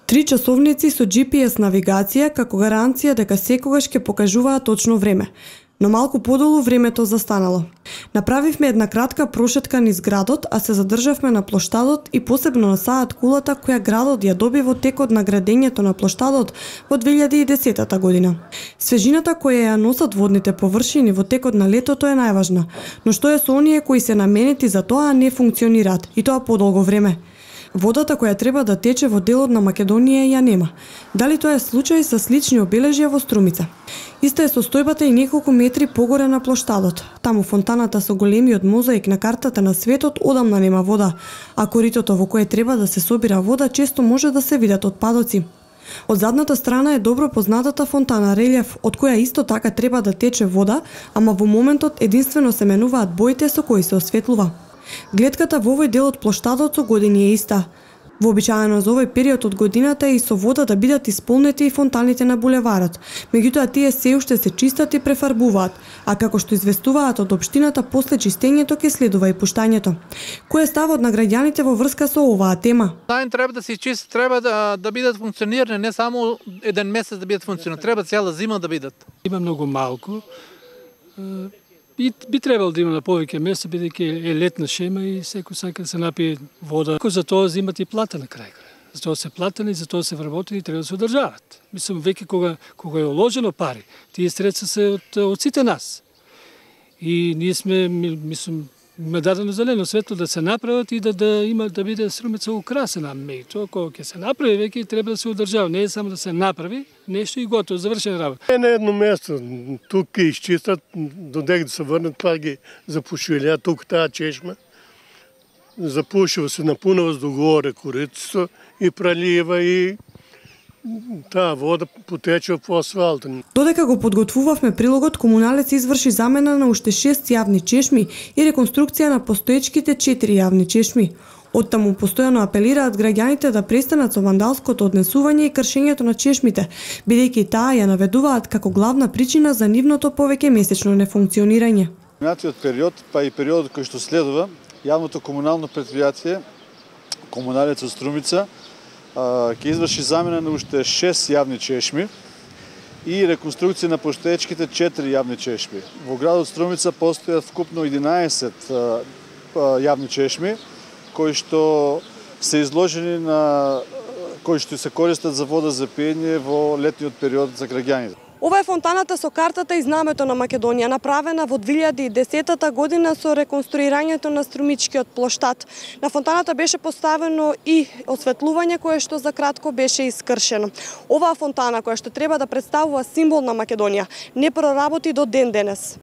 3 часовници со GPS навигација како гаранција дека секогаш ќе покажуваат точно време. Но малку подолу времето застанало. Направивме една кратка прошетка низ градот, а се задржавме на плоштадот и посебно на саат кулата која градот ја доби во текот на градењето на плоштадот во 2010 година. Свежината која ја носат водните површини во текот на летото е најважна, но што е со оние кои се наменети за тоа не функционираат, и тоа подолго време? Водата која треба да тече во делот на Македонија ја нема. Дали тоа е случај со слични обележја во Струмица? Иста е состојбата и неколку метри погоре на плоштадот. Таму фонтаната со големиот мозаик на картата на светот одамна нема вода, а коритото во кое треба да се собира вода често може да се видат отпадоци. Од задната страна е добро познатата фонтана релјеф, од која исто така треба да тече вода, ама во моментот единствено се менуваат боите со кои се осветлува. Глетката во овој дел од плоштадот со години е иста. Вообичаено за овој период од годината е и со вода да бидат исполнети и фонтаните на булеварот. Меѓутоа тие се уште се чистат и префарбуваат, а како што известуваат од општината, после чистењето ќе следува и пуштањето. Кој е ставот на граѓаните во врска со оваа тема? Треба да се чисти, треба да бидат функционирани, не само еден месец да бидат функционирани, треба цела зима да бидат. Има многу малку. Би требало да има на повеќе места, бидејќи е летна шема и секој сака да се напие вода. За тоа имат и плата на крај. За тоа се платени, за тоа се вработени и треба да се одржават. Мислам, веќе кога е уложено пари, тие средства се од сите нас. И ние сме, мислам, има дадено зелено светло да се направат и да биде Струмица украсена. Тоа кога ќе се направи, веќе треба да се одржава. Не е само да се направи нешто и готово, завршена работа. Не на едно место, тук ги изчистат, додека да се върнат, пак ги запушилят, тук таа чешма. Запушива се, напунува с догоре корицата и пралива и таа вода потече по асфалта. Додека го подготвувавме прилогот, комуналец изврши замена на уште 6 јавни чешми и реконструкција на постоечките 4 јавни чешми. Оттаму постојано апелираат граѓаните да престанат со вандалското однесување и кршењето на чешмите, бидејќи таа ја наведуваат како главна причина за нивното повеќе месечно нефункционирање. Минатиот период, па и периодот кој што следува, јавното комунално претпријатие Комуналецот Струмица ќе изврши замена на уште 6 јавни чешми и реконструкција на постоечките 4 јавни чешми. Во градот Струмица постојат вкупно 11 јавни чешми кои што се изложени кои што се користат за вода за пиење во летниот период за граѓаните. Ова е фонтаната со картата и знамето на Македонија, направена во 2010 година со реконструирањето на Струмичкиот плоштад. На фонтаната беше поставено и осветлување кое што за кратко беше искршено. Оваа фонтана, која што треба да представува символ на Македонија, не проработи до ден денес.